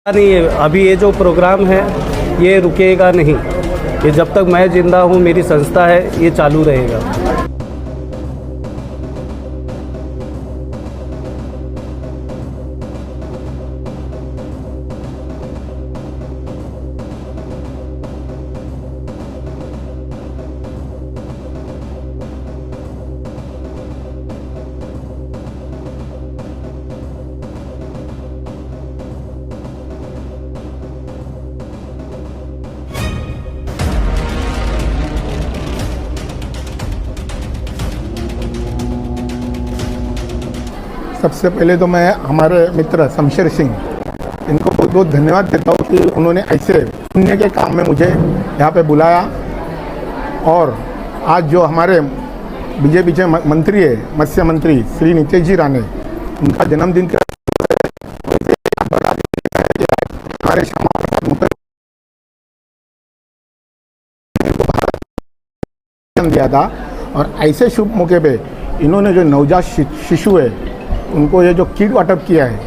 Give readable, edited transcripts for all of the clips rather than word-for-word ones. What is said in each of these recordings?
नहीं है। अभी ये जो प्रोग्राम है ये रुकेगा नहीं, ये जब तक मैं जिंदा हूँ, मेरी संस्था है, ये चालू रहेगा। सबसे पहले तो मैं हमारे मित्र शमशेर सिंह, इनको बहुत बहुत धन्यवाद देता हूँ कि उन्होंने ऐसे पुण्य के काम में मुझे यहाँ पे बुलाया। और आज जो हमारे बीजेपी के मंत्री है, मत्स्य मंत्री श्री नितेश जी राणे, उनका जन्मदिन का हमारे दिया था। और ऐसे शुभ मौके पे इन्होंने जो नवजात शिशु है उनको ये जो किट वाटअप किया है,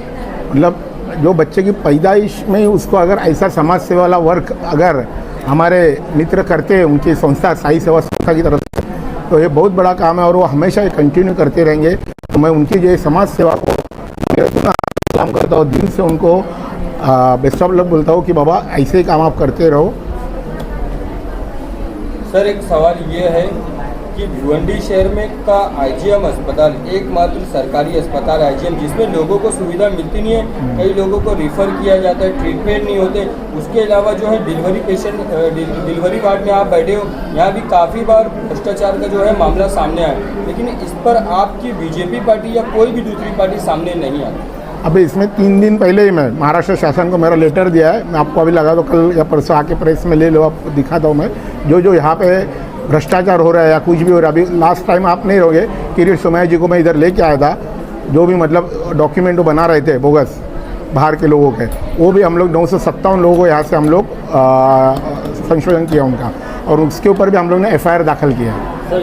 मतलब जो बच्चे की पैदाइश में ही उसको अगर ऐसा समाज सेवा वाला वर्क अगर हमारे मित्र करते हैं उनकी संस्था साई सेवा संस्था की तरफ से, तो ये बहुत बड़ा काम है और वो हमेशा ये कंटिन्यू करते रहेंगे। तो मैं उनकी जो समाज सेवा को काम करता हूँ, दिल से उनको बेस्ट ऑफ लक बोलता हूँ कि बाबा ऐसे ही काम आप करते रहो। सर, एक सवाल ये है कि भिवंडी शहर में का आईजीएम अस्पताल एकमात्र सरकारी अस्पताल आईजीएम जिसमें लोगों को सुविधा मिलती नहीं है, कई लोगों को रिफ़र किया जाता है, ट्रीटमेंट नहीं होते। उसके अलावा जो है डिलीवरी वार्ड में आप बैठे हो, यहाँ भी काफ़ी बार भ्रष्टाचार का जो है मामला सामने आया, लेकिन इस पर आपकी बीजेपी पार्टी या कोई भी दूसरी पार्टी सामने नहीं आई। अभी इसमें 3 दिन पहले ही मैं महाराष्ट्र शासन को मेरा लेटर दिया है, मैं आपको अभी लगा दो, कल या परसों आके प्रेस में ले लो, आपको दिखाता हूँ मैं जो यहाँ पे भ्रष्टाचार हो रहा है या कुछ भी हो रहा है। अभी लास्ट टाइम आप नहीं रहोगे, किरीट सोमैया जी को मैं इधर लेके आया था, जो भी मतलब डॉक्यूमेंट बना रहे थे बोगस बाहर के लोगों के, वो भी हम लोग 957 लोगों को यहाँ से हम लोग संशोधन किया उनका, और उसके ऊपर भी हम लोग ने FIR दाखिल किया। सर,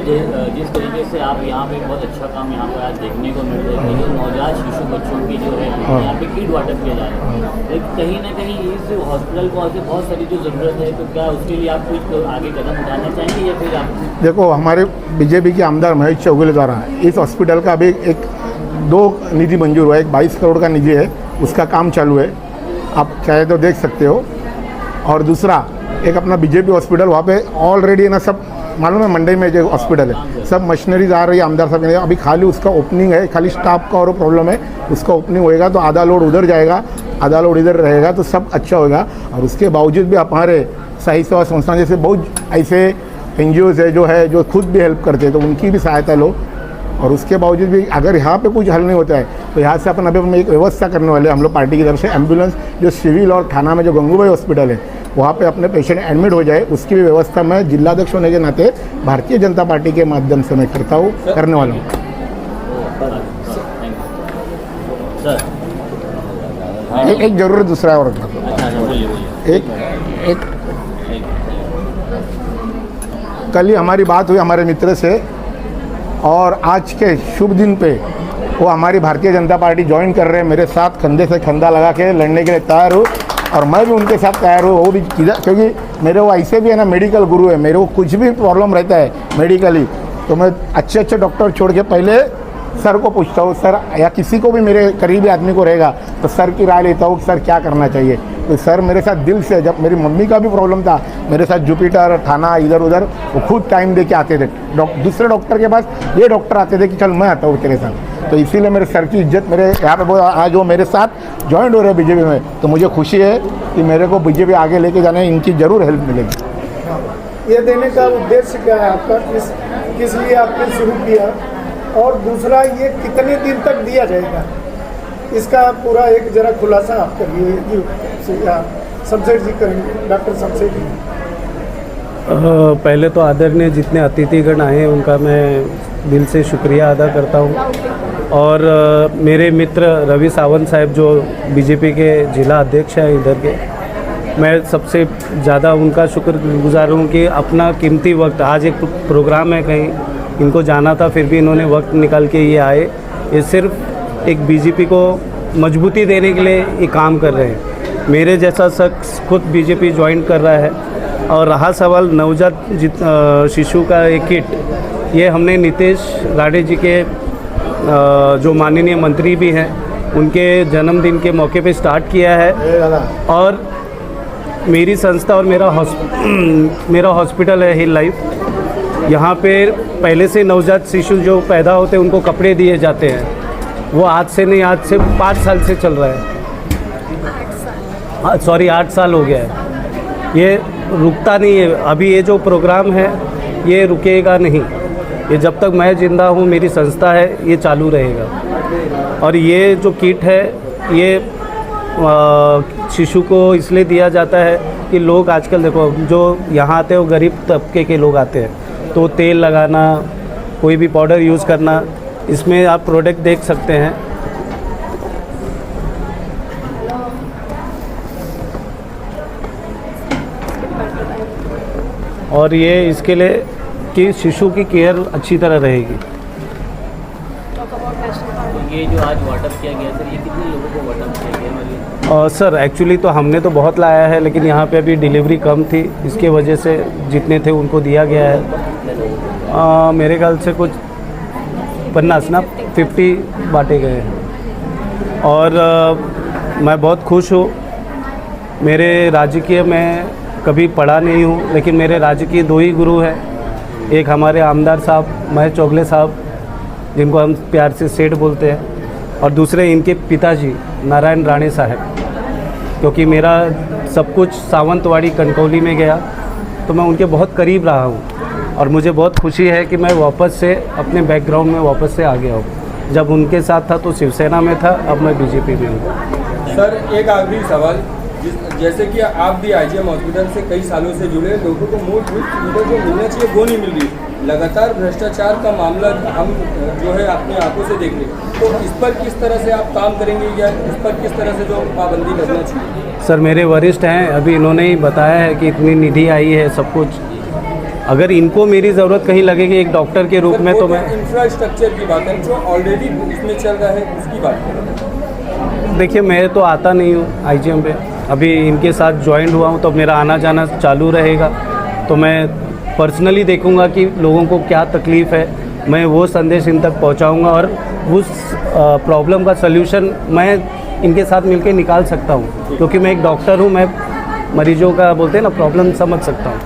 जिस तरीके से आप यहाँ पे बहुत अच्छा काम यहाँ पर आज देखने को मिल रहा है, जो नवजात शिशु बच्चों की जो है यहाँ पे किट वाटअप किया जा रहा है, कहीं ना कहीं इस हॉस्पिटल को आगे बहुत सारी जो ज़रूरत है, तो क्या उसके लिए आप कुछ आगे कदम उठाना चाहेंगे या फिर आप? देखो, हमारे बीजेपी के आमदार महेश चौगुले द्वारा इस हॉस्पिटल का अभी 2 निधि मंजूर हुआ है। 22 करोड़ का निधि है, उसका काम चालू है, आप चाहे तो देख सकते हो। और दूसरा एक अपना बीजेपी हॉस्पिटल, वहाँ पे ऑलरेडी ना सब मालूम है, मंडी में जो हॉस्पिटल है सब मशीनरीज आ रही है आमदार साहब के, अभी खाली उसका ओपनिंग है, खाली स्टाफ का और प्रॉब्लम है, उसका ओपनिंग होएगा तो आधा लोड उधर जाएगा, आधा लोड इधर रहेगा, तो सब अच्छा होगा। और उसके बावजूद भी हमारे साई सेवा संस्थान जैसे बहुत ऐसे NGOs है जो खुद भी हेल्प करते हैं, तो उनकी भी सहायता लो। और उसके बावजूद भी अगर यहाँ पे कुछ हल नहीं होता है तो यहाँ से अपन अभी एक व्यवस्था करने वाले हम लोग पार्टी की तरफ से, एम्बुलेंस जो सिविल और थाना में जो गंगूबाई हॉस्पिटल है वहाँ पे अपने पेशेंट एडमिट हो जाए, उसकी भी व्यवस्था मैं जिलाध्यक्ष होने के नाते भारतीय जनता पार्टी के माध्यम से मैं करने वाला हूँ। एक जरूरत दूसरा और एक कल ही हमारी बात हुई हमारे मित्र से, और आज के शुभ दिन पे वो हमारी भारतीय जनता पार्टी ज्वाइन कर रहे हैं, मेरे साथ कंधे से कंधा लगा के लड़ने के लिए तैयार हूँ, और मैं भी उनके साथ तैयार हूँ। वो भी क्योंकि मेरे वो ऐसे भी है ना, मेडिकल गुरु है, मेरे को कुछ भी प्रॉब्लम रहता है मेडिकली तो मैं अच्छे डॉक्टर छोड़ के पहले सर को पूछता हूँ, सर, या किसी को भी मेरे करीबी आदमी को रहेगा तो सर की राय लेता हूँ कि सर क्या करना चाहिए। तो सर मेरे साथ दिल से, जब मेरी मम्मी का भी प्रॉब्लम था मेरे साथ जुपिटर थाना इधर उधर, वो खुद टाइम दे के आते थे, दूसरे डॉक्टर के पास ये डॉक्टर आते थे कि चल मैं आता हूँ तेरे साथ। तो इसीलिए मेरे सर की इज्जत मेरे यहाँ पे आज वो मेरे साथ ज्वाइन हो रहे हैं बीजेपी में, तो मुझे खुशी है कि मेरे को बीजेपी आगे लेके जाने इनकी ज़रूर हेल्प मिलेगी। ये देने का उद्देश्य क्या है आपका, किस लिए आपने शुरू किया, और दूसरा ये कितने दिन तक दिया जाएगा, इसका पूरा एक जरा खुलासा आप करिए। शमशेर जी करेंगे, डॉक्टर शमशेर जी। पहले तो आदरणीय जितने अतिथिगण आए हैं उनका मैं दिल से शुक्रिया अदा करता हूँ, और मेरे मित्र रवि सावंत साहब जो बीजेपी के जिला अध्यक्ष हैं इधर के, मैं सबसे ज़्यादा उनका शुक्रगुजार हूँ कि अपना कीमती वक्त, आज एक प्रोग्राम है कहीं इनको जाना था फिर भी इन्होंने वक्त निकाल के ये आए। ये सिर्फ एक बीजेपी को मजबूती देने के लिए ये काम कर रहे हैं। मेरे जैसा शख्स खुद बीजेपी ज्वाइन कर रहा है। और रहा सवाल नवजात शिशु का एक किट, ये हमने नीतीश राणे जी के जो माननीय मंत्री भी हैं उनके जन्मदिन के मौके पे स्टार्ट किया है। और मेरी संस्था और मेरा हॉस्पिटल है हिल लाइफ, यहाँ पे पहले से नवजात शिशु जो पैदा होते हैं उनको कपड़े दिए जाते हैं। वो आज से नहीं, आज से 5 साल से चल रहा है। 8 साल हो गया है। ये रुकता नहीं है। अभी ये जो प्रोग्राम है ये रुकेगा नहीं। ये जब तक मैं ज़िंदा हूँ, मेरी संस्था है, ये चालू रहेगा। और ये जो किट है ये शिशु को इसलिए दिया जाता है कि लोग आजकल देखो जो यहाँ आते हैं वो गरीब तबके के लोग आते हैं, तो तेल लगाना, कोई भी पाउडर यूज़ करना, इसमें आप प्रोडक्ट देख सकते हैं। और ये इसके लिए कि शिशु की केयर अच्छी तरह रहेगी। ये जो आज वाटअप किया गया सर, ये कितने लोगों को वाटअप किया गया? सर एक्चुअली तो हमने तो बहुत लाया है, लेकिन यहाँ पे अभी डिलीवरी कम थी, इसके वजह से जितने थे उनको दिया गया है। मेरे ख्याल से कुछ 50 बांटे गए हैं। और मैं बहुत खुश हूँ। मेरे राजकीय में कभी पढ़ा नहीं हूँ, लेकिन मेरे राजकीय 2 ही गुरु हैं। एक हमारे आमदार साहब महेश चौगले साहब, जिनको हम प्यार से सेठ बोलते हैं, और दूसरे इनके पिताजी नारायण राणे साहब। क्योंकि मेरा सब कुछ सावंतवाड़ी कनकौली में गया तो मैं उनके बहुत करीब रहा हूँ, और मुझे बहुत खुशी है कि मैं वापस से अपने बैकग्राउंड में वापस से आ गया हूँ। जब उनके साथ था तो शिवसेना में था, अब मैं बीजेपी में हूँ। सर एक आखिरी सवाल, जैसे कि आप भी आईजीएम हॉस्पिटल से कई सालों से जुड़े, लोगों को मूलभूत सुविधा जो मिलना चाहिए वो नहीं मिल रही, लगातार भ्रष्टाचार का मामला हम जो है अपनी आंखों से देख रहे हैं, तो इस पर किस तरह से आप काम करेंगे या इस पर किस तरह से जो पाबंदी लगना चाहिए? सर मेरे वरिष्ठ हैं, अभी इन्होंने ही बताया है कि इतनी निधि आई है, सब कुछ। अगर इनको मेरी ज़रूरत कहीं लगेगी एक डॉक्टर के रूप में, तो मैं इंफ्रास्ट्रक्चर की बात है जो ऑलरेडी इसमें चल रहा है उसकी बात करें। देखिए मैं तो आता नहीं हूँ आईजीएम पे, अभी इनके साथ ज्वाइन हुआ हूँ तो मेरा आना जाना चालू रहेगा। तो मैं पर्सनली देखूँगा कि लोगों को क्या तकलीफ़ है, मैं वो संदेश इन तक पहुँचाऊँगा और उस प्रॉब्लम का सल्यूशन मैं इनके साथ मिलकर निकाल सकता हूँ, क्योंकि मैं एक डॉक्टर हूँ। मैं मरीजों का बोलते हैं ना प्रॉब्लम समझ सकता हूँ।